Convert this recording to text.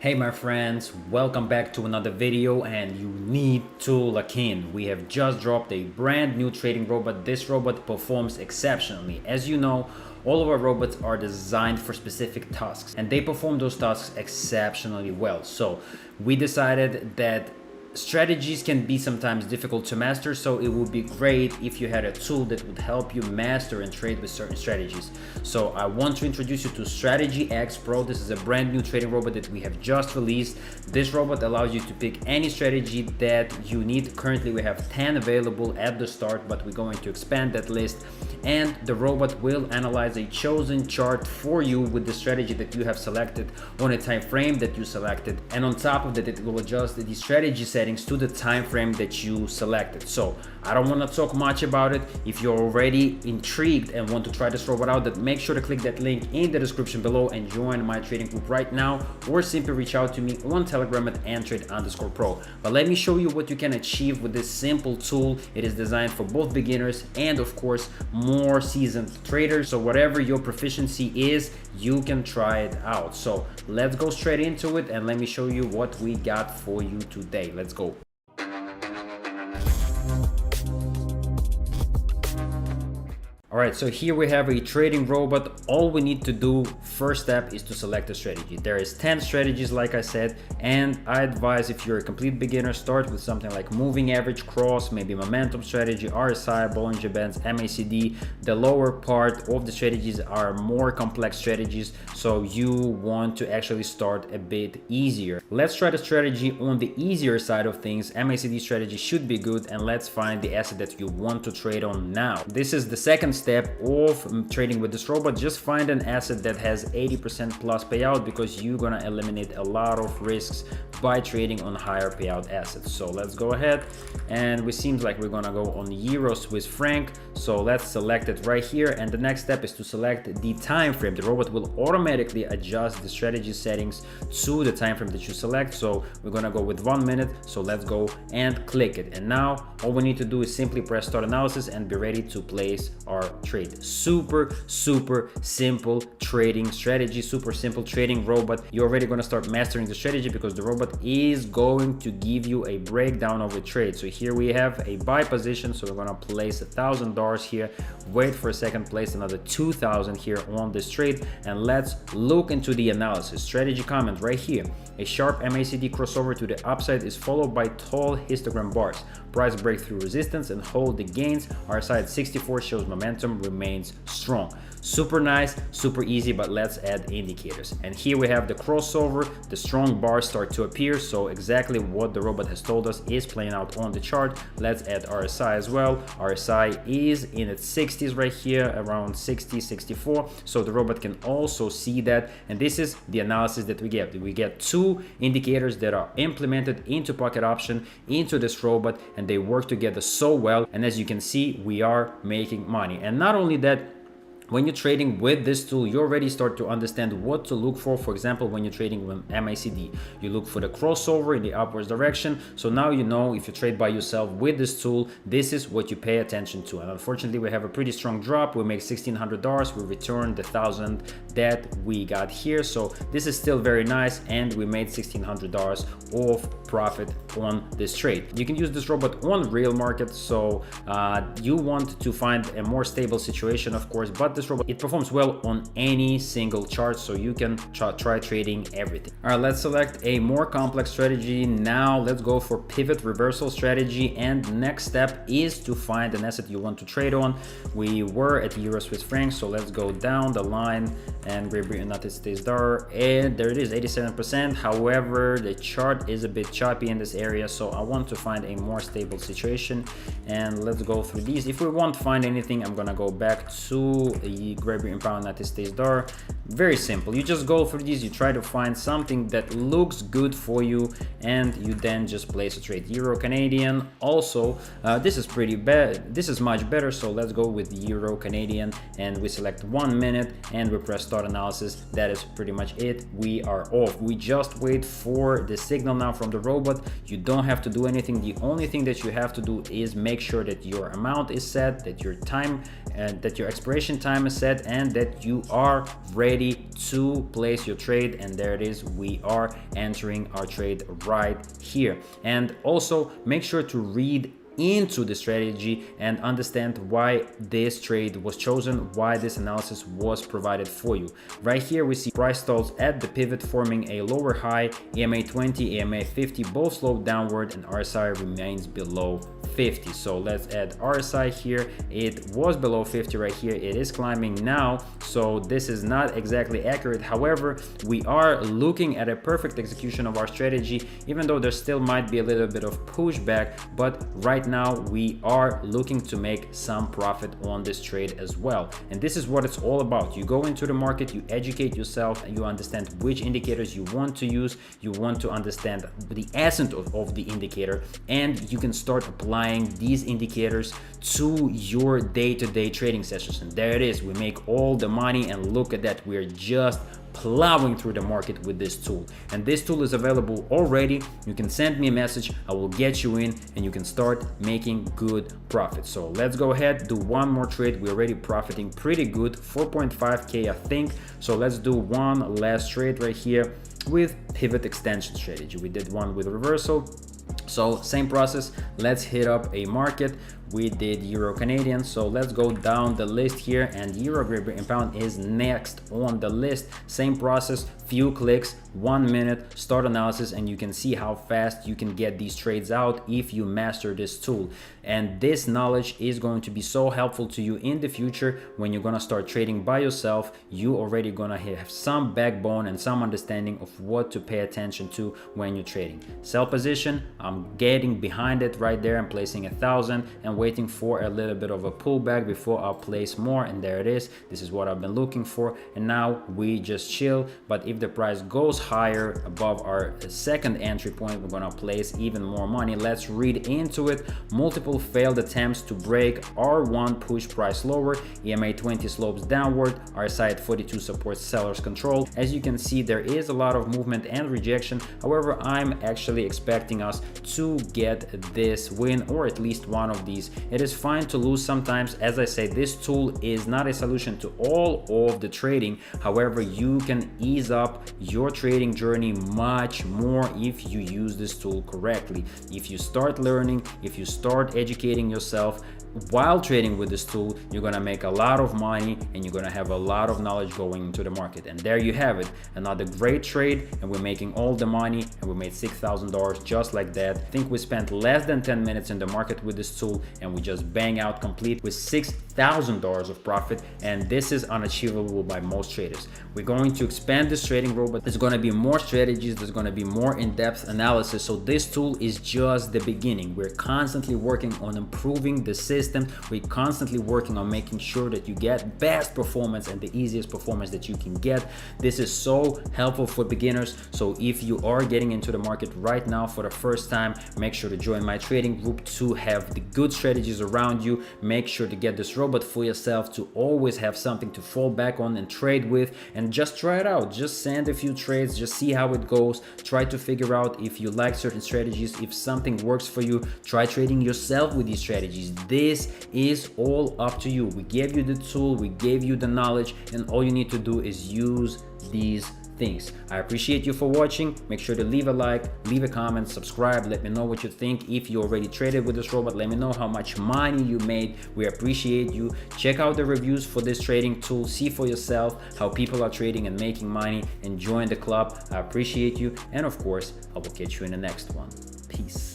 Hey my friends, welcome back to another video, and you need to lock in. We have just dropped a brand new trading robot. This robot performs exceptionally. As you know, all of our robots are designed for specific tasks and they perform those tasks exceptionally well. So we decided that strategies can be sometimes difficult to master, so it would be great if you had a tool that would help you master and trade with certain strategies. So I want to introduce you to Strategy X Pro. This is a brand new trading robot that we have just released. This robot allows you to pick any strategy that you need. Currently we have 10 available at the start, but we're going to expand that list, and the robot will analyze a chosen chart for you with the strategy that you have selected on a time frame that you selected, and on top of that it will adjust the strategy settings to the time frame that you selected. So I don't want to talk much about it. If you're already intrigued and want to try this robot out, then make sure to click that link in the description below and join my trading group right now, or simply reach out to me on Telegram at antrade_pro. But let me show you what you can achieve with this simple tool. It is designed for both beginners and of course more seasoned traders. So whatever your proficiency is, you can try it out. So let's go straight into it and let me show you what we got for you today. Let's go. All right, so here we have a trading robot. All we need to do, first step, is to select a strategy. There is 10 strategies, like I said, and I advise if you're a complete beginner, start with something like moving average, cross, maybe momentum strategy, RSI, Bollinger Bands, MACD. The lower part of the strategies are more complex strategies, so you want to actually start a bit easier. Let's try the strategy on the easier side of things. MACD strategy should be good, and let's find the asset that you want to trade on now. This is the second step of trading with this robot. Just find an asset that has 80% plus payout, because you're gonna eliminate a lot of risks by trading on higher payout assets. So let's go ahead, and it seems like we're gonna go on Euro Swiss franc. So let's select it right here, and the next step is to select the time frame. The robot will automatically adjust the strategy settings to the time frame that you select. So we're gonna go with 1 minute. So let's go and click it, and now all we need to do is simply press start analysis and be ready to place our trade. Super simple trading strategy, super simple trading robot. You're already going to start mastering the strategy because the robot is going to give you a breakdown of the trade. So here we have a buy position, so we're going to place $1,000 here, wait for a second, place another 2,000 here on this trade, and let's look into the analysis. Strategy comment right here: a sharp MACD crossover to the upside is followed by tall histogram bars. Price break through resistance and hold the gains. RSI at 64 shows momentum remains strong. Super nice, super easy, but let's add indicators. And here we have the crossover. The strong bars start to appear, so exactly what the robot has told us is playing out on the chart. Let's add RSI as well. RSI is in its 60s right here, around 60, 64. So the robot can also see that. And this is the analysis that we get. We get two indicators that are implemented into Pocket Option, into this robot, and they work together so well. And as you can see, we are making money. And not only that, when you're trading with this tool, you already start to understand what to look for. For example, when you're trading with MACD, you look for the crossover in the upwards direction. So now you know, if you trade by yourself with this tool, this is what you pay attention to. And unfortunately, we have a pretty strong drop. We make $1,600. We returned the 1,000 that we got here. So this is still very nice, and we made $1,600 of profit on this trade. You can use this robot on real market. So you want to find a more stable situation, of course, but this robot, it performs well on any single chart, so you can try trading everything. All right, let's select a more complex strategy. Now let's go for pivot reversal strategy, and next step is to find an asset you want to trade on. We were at Euro Swiss franc, so let's go down the line, and Great Britain, United States dollar, and there it is, 87%. However, the chart is a bit choppy in this area, so I want to find a more stable situation, and let's go through these. If we won't find anything, I'm gonna go back to the Great Britain pound, United States dollar. Very simple. You just go through these, you try to find something that looks good for you, and you then just place a trade. Euro Canadian also, this is pretty bad, this is much better, so let's go with Euro Canadian, and we select 1 minute and we press start analysis. That is pretty much it. We are off. We just wait for the signal now from the robot. You don't have to do anything. The only thing that you have to do is make sure that your amount is set, that your time and that your expiration time timer set and that you are ready to place your trade. And there it is, we are entering our trade right here. And also make sure to read into the strategy and understand why this trade was chosen, why this analysis was provided for you. Right here we see price stalls at the pivot forming a lower high, EMA 20, EMA 50 both slope downward, and RSI remains below 50. So let's add RSI here. It was below 50 right here. It is climbing now, so this is not exactly accurate. However, we are looking at a perfect execution of our strategy, even though there still might be a little bit of pushback, but right now we are looking to make some profit on this trade as well. And this is what it's all about. You go into the market, you educate yourself, and you understand which indicators you want to use. You want to understand the essence of the indicator, and you can start applying these indicators to your day-to-day trading sessions. And there it is, we make all the money, and look at that, we're just plowing through the market with this tool. And this tool is available already. You can send me a message, I will get you in, and you can start making good profits. So let's go ahead, do one more trade. We're already profiting pretty good, 4.5k I think. So let's do one last trade right here with pivot extension strategy. We did one with reversal, so same process. Let's hit up a market. We did Euro Canadian, so let's go down the list here, and Euro Great Britain Pound is next on the list. Same process, few clicks, 1 minute, start analysis, and you can see how fast you can get these trades out if you master this tool. And this knowledge is going to be so helpful to you in the future when you're gonna start trading by yourself. You already gonna have some backbone and some understanding of what to pay attention to when you're trading. Sell position, I'm getting behind it right there. I'm placing 1,000 and waiting for a little bit of a pullback before I'll place more, and there it is. This is what I've been looking for, and now we just chill. But if the price goes higher above our second entry point, we're gonna place even more money. Let's read into it. Multiple failed attempts to break R1 push price lower, EMA 20 slopes downward, RSI at 42 supports seller's control. As you can see, there is a lot of movement and rejection. However, I'm actually expecting us to get this win, or at least one of these. It is fine to lose sometimes. As I say, this tool is not a solution to all of the trading. However, you can ease up your trading journey much more if you use this tool correctly. If you start learning, if you start educating yourself while trading with this tool, you're gonna make a lot of money and you're gonna have a lot of knowledge going into the market. And there you have it, another great trade, and we're making all the money, and we made $6,000 just like that. I think we spent less than 10 minutes in the market with this tool, and we just bang out complete with $6,000 of profit, and this is unachievable by most traders. We're going to expand this trading robot. There's going to be more strategies, there's going to be more in-depth analysis. So this tool is just the beginning. We're constantly working on improving the system. We're constantly working on making sure that you get best performance and the easiest performance that you can get. This is so helpful for beginners. So if you are getting into the market right now for the first time, make sure to join my trading group to have the good strategies around you. Make sure to get this robot for yourself to always have something to fall back on and trade with, and just try it out. Just send a few trades, just see how it goes. Try to figure out if you like certain strategies, if something works for you. Try trading yourself with these strategies. This is all up to you. We gave you the tool, we gave you the knowledge, and all you need to do is use these things. I appreciate you for watching. Make sure to leave a like, leave a comment, subscribe. Let me know what you think. If you already traded with this robot, let me know how much money you made. We appreciate you. Check out the reviews for this trading tool. See for yourself how people are trading and making money, and join the club. I appreciate you, and of course, I will catch you in the next one. Peace.